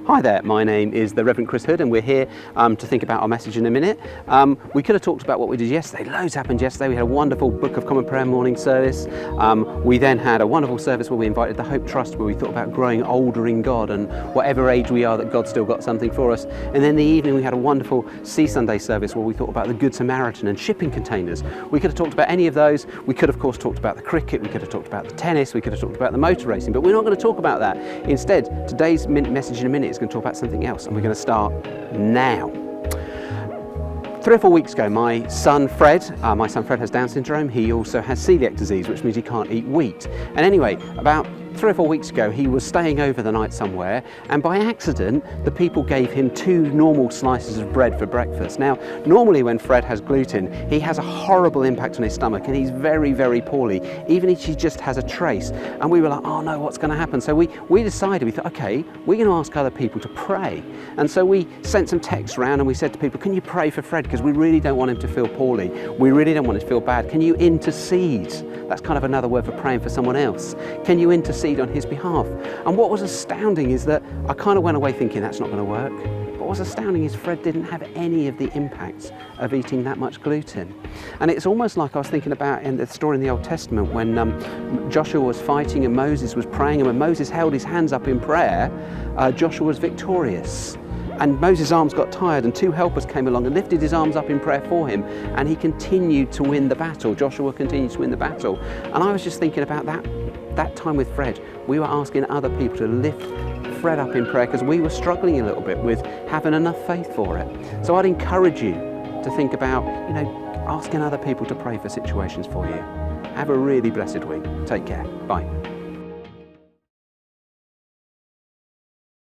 Hi there, my name is the Rev Chris Hood and we're here to think about our message in a minute. We could have talked about what we did yesterday. Loads happened yesterday. We had a wonderful Book of Common Prayer morning service. We then had a wonderful service where we invited the Hope Trust, where we thought about growing older in God and whatever age we are, that God's still got something for us. And then in the evening we had a wonderful Sea Sunday service where we thought about the Good Samaritan and shipping containers. We could have talked about any of those. We could of course talked about the cricket, we could have talked about the tennis, we could have talked about the motor racing, but we're not going to talk about that. Instead, today's message in a minute is going to talk about something else, and we're going to start now. 3 or 4 weeks ago, my son Fred has Down syndrome. He also has celiac disease, which means he can't eat wheat. And anyway, about 3 or 4 weeks ago, he was staying over the night somewhere, and by accident, the people gave him 2 normal slices of bread for breakfast. Now, normally when Fred has gluten, he has a horrible impact on his stomach, and he's very, very poorly, even if he just has a trace. And we were like, oh no, what's going to happen? So we decided, we thought, okay, we're going to ask other people to pray. And so we sent some texts around and we said to people, can you pray for Fred? Because we really don't want him to feel poorly. We really don't want him to feel bad. Can you intercede? That's kind of another word for praying for someone else. Can you intercede on his behalf? And what was astounding is that I kind of went away thinking that's not going to work. But what's astounding is Fred didn't have any of the impacts of eating that much gluten. And it's almost like I was thinking about in the story in the Old Testament when Joshua was fighting and Moses was praying, and when Moses held his hands up in prayer, Joshua was victorious. And Moses' arms got tired and 2 helpers came along and lifted his arms up in prayer for him, and he continued to win the battle. Joshua continued to win the battle. And I was just thinking about that time with Fred. We were asking other people to lift Fred up in prayer because we were struggling a little bit with having enough faith for it. So I'd encourage you to think about, asking other people to pray for situations for you. Have a really blessed week. Take care. Bye.